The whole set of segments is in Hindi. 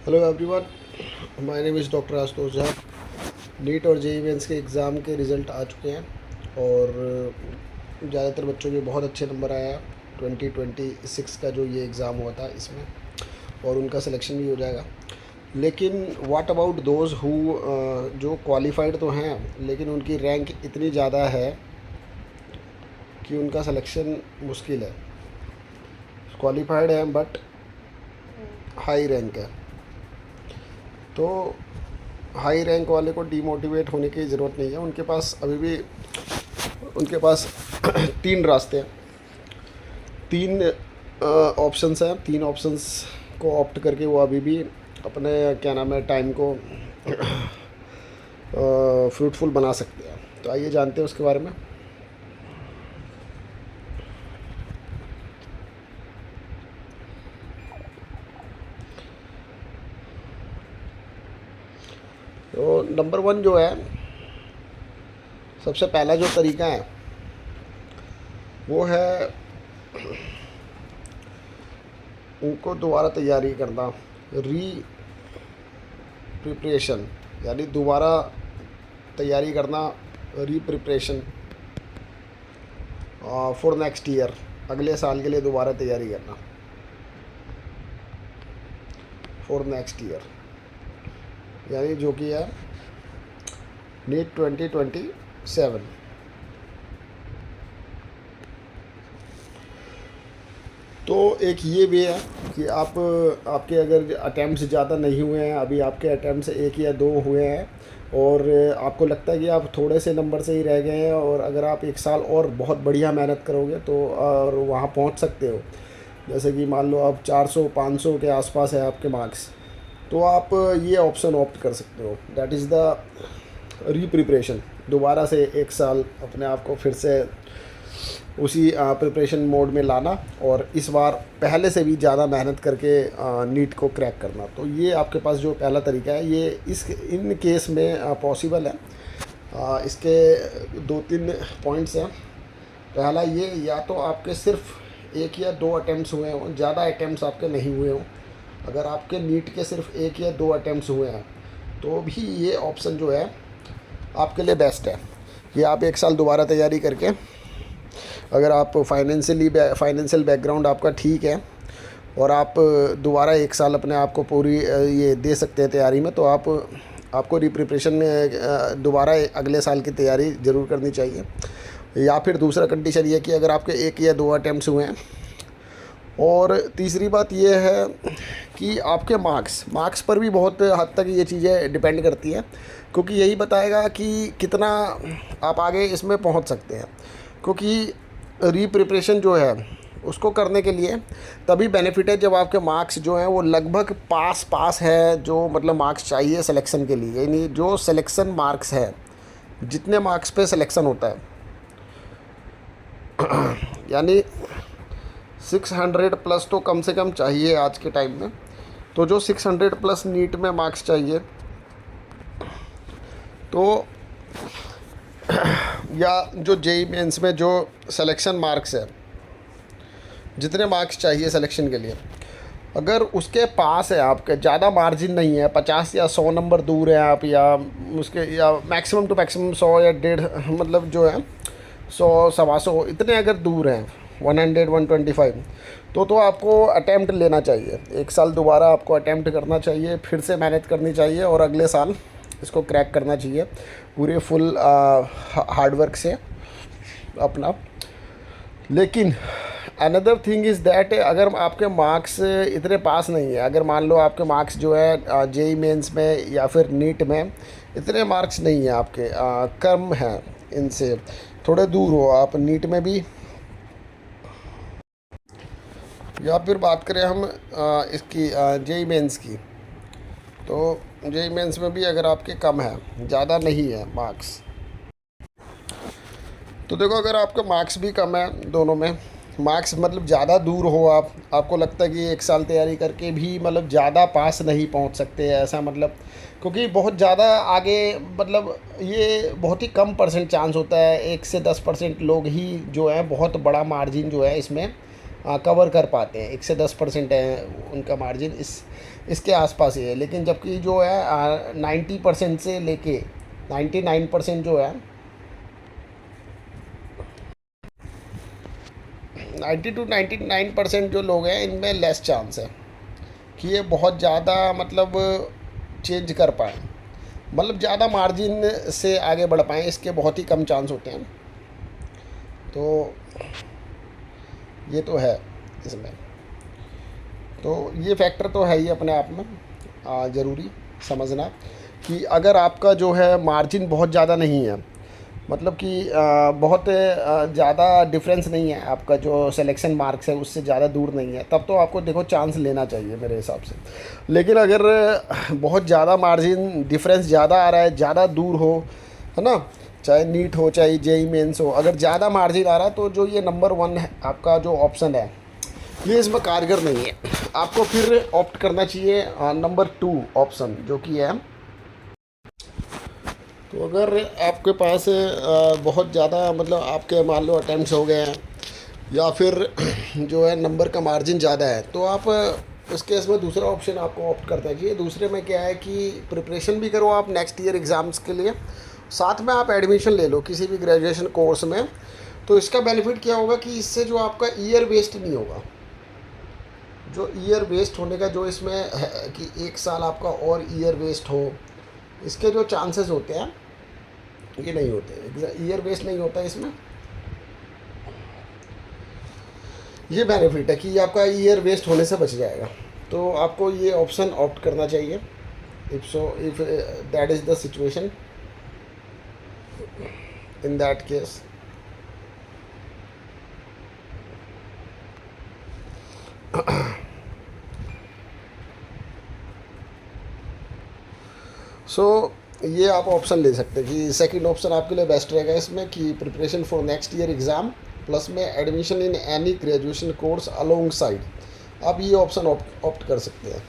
Hello everyone, my name is doctor Ashutosh Jha. NEET और जेईई मेंस के एग्ज़ाम के रिज़ल्ट आ चुके हैं और ज़्यादातर बच्चों के बहुत अच्छे नंबर आया। 2026 का जो ये एग्ज़ाम हुआ था इसमें, और उनका सिलेक्शन भी हो जाएगा। लेकिन व्हाट अबाउट दोज़ हु जो क्वालिफाइड तो हैं लेकिन उनकी रैंक इतनी ज़्यादा है कि उनका सिलेक्शन मुश्किल है। क्वालिफाइड हैं बट हाई रैंक है, तो हाई रैंक वाले को डीमोटिवेट होने की ज़रूरत नहीं है। उनके पास अभी भी उनके पास तीन रास्ते हैं, तीन ऑप्शंस हैं। तीन ऑप्शंस को ऑप्ट करके वो अभी भी अपने क्या नाम है टाइम को फ्रूटफुल बना सकते हैं। तो आइए जानते हैं उसके बारे में। तो नंबर वन जो है, सबसे पहला जो तरीका है वो है उनको दोबारा तैयारी करना, री प्रिपरेशन, यानी दोबारा तैयारी करना, री प्रिपरेशन फॉर नेक्स्ट ईयर, अगले साल के लिए दोबारा तैयारी करना फॉर नेक्स्ट ईयर, यानी जो कि है नीट 2027। तो एक ये वे है कि आपके अगर अटैम्प्ट्स ज़्यादा नहीं हुए हैं, अभी आपके अटैम्प्ट्स एक या दो हुए हैं और आपको लगता है कि आप थोड़े से नंबर से ही रह गए हैं, और अगर आप एक साल और बहुत बढ़िया मेहनत करोगे तो और वहाँ पहुँच सकते हो। जैसे कि मान लो आप 400-500 के आसपास है आपके मार्क्स, तो आप ये ऑप्शन ऑप्ट कर सकते हो, दैट इज़ द री प्रिपरेशन। दोबारा से एक साल अपने आप को फिर से उसी प्रिपरेशन मोड में लाना और इस बार पहले से भी ज़्यादा मेहनत करके नीट को क्रैक करना। तो ये आपके पास जो पहला तरीका है ये इन केस में पॉसिबल है। इसके दो तीन पॉइंट्स हैं। पहला ये, या तो आपके सिर्फ एक या दो अटैम्प्ट्स हुए हों, ज़्यादा अटैम्प्ट्स आपके नहीं हुए हों। अगर आपके नीट के सिर्फ एक या दो अटैम्प्ट्स हुए हैं तो भी ये ऑप्शन जो है आपके लिए बेस्ट है कि आप एक साल दोबारा तैयारी करके, अगर आप फाइनेंशियल बैकग्राउंड आपका ठीक है और आप दोबारा एक साल अपने आप को पूरी ये दे सकते हैं तैयारी में, तो आपको रीप्रिपरेशन में दोबारा अगले साल की तैयारी ज़रूर करनी चाहिए। या फिर दूसरा कंडीशन ये कि अगर आपके एक या दो अटैम्प्ट्स हुए हैं। और तीसरी बात ये है कि आपके मार्क्स पर भी बहुत हद तक ये चीज़ें डिपेंड करती हैं, क्योंकि यही बताएगा कि कितना आप आगे इसमें पहुंच सकते हैं। क्योंकि री प्रिपरेशन जो है उसको करने के लिए तभी बेनिफिट है जब आपके मार्क्स जो हैं वो लगभग पास है, जो मतलब मार्क्स चाहिए सिलेक्शन के लिए, यानी जो सिलेक्शन मार्क्स है, जितने मार्क्स पे सिलेक्शन होता है यानी 600 प्लस तो कम से कम चाहिए आज के टाइम में। तो जो 600 प्लस नीट में मार्क्स चाहिए, तो या जो जेईई मेंस में जो सिलेक्शन मार्क्स है, जितने मार्क्स चाहिए सिलेक्शन के लिए, अगर उसके पास है, आपके ज़्यादा मार्जिन नहीं है, 50 या 100 नंबर दूर है आप, या उसके या मैक्सिमम टू मैक्सिमम 100 या 150, मतलब जो है 100 125 इतने अगर दूर हैं, 100 125, तो आपको अटैम्प्ट लेना चाहिए। एक साल दोबारा आपको अटैम्प्ट करना चाहिए, फिर से मेहनत करनी चाहिए और अगले साल इसको क्रैक करना चाहिए पूरे फुल हार्डवर्क से अपना। लेकिन अनदर थिंग इज़ दैट, अगर आपके मार्क्स इतने पास नहीं है, अगर मान लो आपके मार्क्स जो है जेईई मेंस में या फिर नीट में इतने मार्क्स नहीं है आपके, कम हैं, इनसे थोड़े दूर हो आप नीट में भी, या फिर बात करें हम इसकी जेईई मेंस की, तो जेईई मेंस में भी अगर आपके कम है, ज़्यादा नहीं है मार्क्स, तो देखो अगर आपका मार्क्स भी कम है, दोनों में मार्क्स मतलब ज़्यादा दूर हो, आपको लगता है कि एक साल तैयारी करके भी मतलब ज़्यादा पास नहीं पहुंच सकते, ऐसा मतलब, क्योंकि बहुत ज़्यादा आगे मतलब ये बहुत ही कम परसेंट चांस होता है, 1 से 10% लोग ही जो है बहुत बड़ा मार्जिन जो है इसमें कवर कर पाते हैं। 1 से 10% है उनका मार्जिन, इसके आसपास ही है। लेकिन जबकि जो है 90% से लेके 99% जो है 90 to 99% जो लोग हैं इनमें लेस चांस है कि ये बहुत ज़्यादा मतलब चेंज कर पाएँ, मतलब ज़्यादा मार्जिन से आगे बढ़ पाएँ, इसके बहुत ही कम चांस होते हैं। तो ये तो है इसमें, तो ये फैक्टर तो है ही अपने आप में ज़रूरी समझना कि अगर आपका जो है मार्जिन बहुत ज़्यादा नहीं है, मतलब कि बहुत ज़्यादा डिफरेंस नहीं है, आपका जो सिलेक्शन मार्क्स है उससे ज़्यादा दूर नहीं है, तब तो आपको देखो चांस लेना चाहिए मेरे हिसाब से। लेकिन अगर बहुत ज़्यादा मार्जिन डिफरेंस ज़्यादा आ रहा है, ज़्यादा दूर हो, है ना, चाहे नीट हो चाहे जेई मेंस हो, अगर ज़्यादा मार्जिन आ रहा है तो जो ये नंबर 1 है आपका जो ऑप्शन है ये इसमें कारगर नहीं है। आपको फिर ऑप्ट करना चाहिए नंबर 2 ऑप्शन जो कि है। तो अगर आपके पास बहुत ज़्यादा मतलब आपके मान लो अटैम्प्ट्स हो गए हैं या फिर जो है नंबर का मार्जिन ज़्यादा है, तो आप इस केस में दूसरा ऑप्शन आपको ऑप्ट करना चाहिए। दूसरे में क्या है कि प्रिपरेशन भी करो आप नेक्स्ट ईयर एग्ज़ाम्स के लिए, साथ में आप एडमिशन ले लो किसी भी ग्रेजुएशन कोर्स में। तो इसका बेनिफिट क्या होगा कि इससे जो आपका ईयर वेस्ट नहीं होगा, जो ईयर वेस्ट होने का जो इसमें है कि 1 साल आपका और ईयर वेस्ट हो, इसके जो चांसेस होते हैं ये नहीं होते, ईयर वेस्ट नहीं होता इसमें। ये बेनिफिट है कि आपका ईयर वेस्ट होने से बच जाएगा। तो आपको ये ऑप्शन ऑप्ट करना चाहिए if that is the situation in that case. So ये आप ऑप्शन ले सकते हैं कि सेकंड ऑप्शन आपके लिए बेस्ट रहेगा इसमें कि preparation for next year exam plus में admission in any graduation course alongside, आप ये ऑप्शन ऑप्ट कर सकते हैं।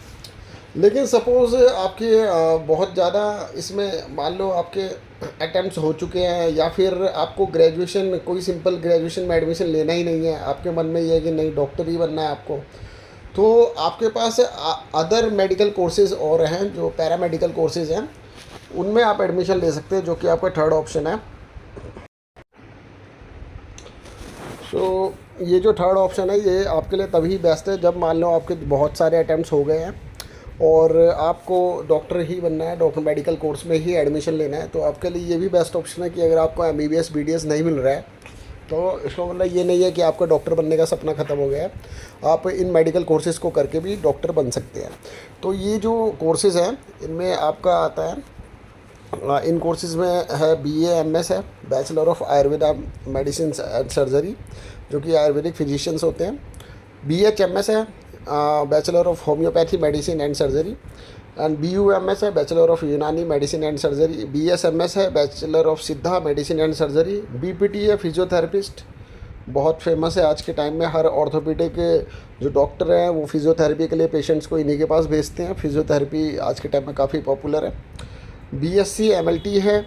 लेकिन सपोज़ आपके बहुत ज़्यादा इसमें मान लो आपके अटैम्प्ट्स हो चुके हैं या फिर आपको ग्रेजुएशन कोई सिंपल ग्रेजुएशन में एडमिशन लेना ही नहीं है, आपके मन में ये है कि नहीं डॉक्टर ही बनना है आपको, तो आपके पास अदर मेडिकल कोर्सेज़ और हैं जो पैरामेडिकल कोर्सेज़ हैं, उनमें आप एडमिशन ले सकते हैं जो कि आपका थर्ड ऑप्शन है। सो ये जो थर्ड ऑप्शन है ये आपके लिए तभी बेस्ट है जब मान लो आपके बहुत सारे अटैम्प्ट्स हो गए हैं और आपको डॉक्टर ही बनना है, डॉक्टर मेडिकल कोर्स में ही एडमिशन लेना है, तो आपके लिए ये भी बेस्ट ऑप्शन है कि अगर आपको MBBS BDS नहीं मिल रहा है तो इसका मतलब ये नहीं है कि आपका डॉक्टर बनने का सपना ख़त्म हो गया है, आप इन मेडिकल कोर्सेज़ को करके भी डॉक्टर बन सकते हैं। तो ये जो कोर्सेज़ हैं इनमें आपका आता है, इन कोर्सेज़ में है BA MS है, bachelor of Ayurveda medicine and surgery जो कि आयुर्वेदिक फिजिशियंस होते हैं, BHMS है, bachelor of homeopathy medicine and surgery, and BUMS है, बैचलर ऑफ यूनानी मेडिसिन एंड सर्जरी, BSMS है, बैचलर ऑफ सिद्धा मेडिसिन एंड सर्जरी, BPT है, फिजियोथेरेपिस्ट, बहुत फेमस है आज के टाइम में, हर ऑर्थोपेडिक जो डॉक्टर हैं वो फिजियोथेरेपी के लिए पेशेंट्स को इन्हीं के पास भेजते हैं, फिजियोथेरेपी आज के टाइम में काफ़ी पॉपुलर है। BSc MLT है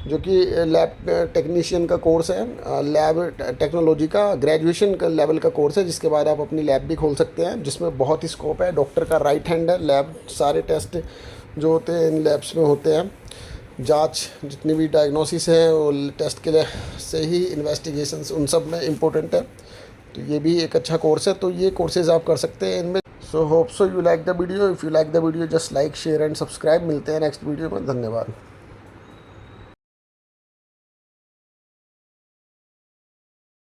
जो कि लैब टेक्नीशियन का कोर्स है, लैब टेक्नोलॉजी का ग्रेजुएशन का लेवल का कोर्स है, जिसके बाद आप अपनी लैब भी खोल सकते हैं जिसमें बहुत ही स्कोप है। डॉक्टर का राइट हैंड है, लैब सारे टेस्ट जो होते हैं इन लैब्स में होते हैं, जांच जितनी भी डायग्नोसिस है वो टेस्ट के लिए से ही इन्वेस्टिगेशंस उन सब में इम्पोर्टेंट है, तो ये भी एक अच्छा कोर्स है। तो ये कोर्सेज़ आप कर सकते हैं इनमें। So hope so you like the video, if you like the video just like share and subscribe. मिलते हैं नेक्स्ट वीडियो में, धन्यवाद।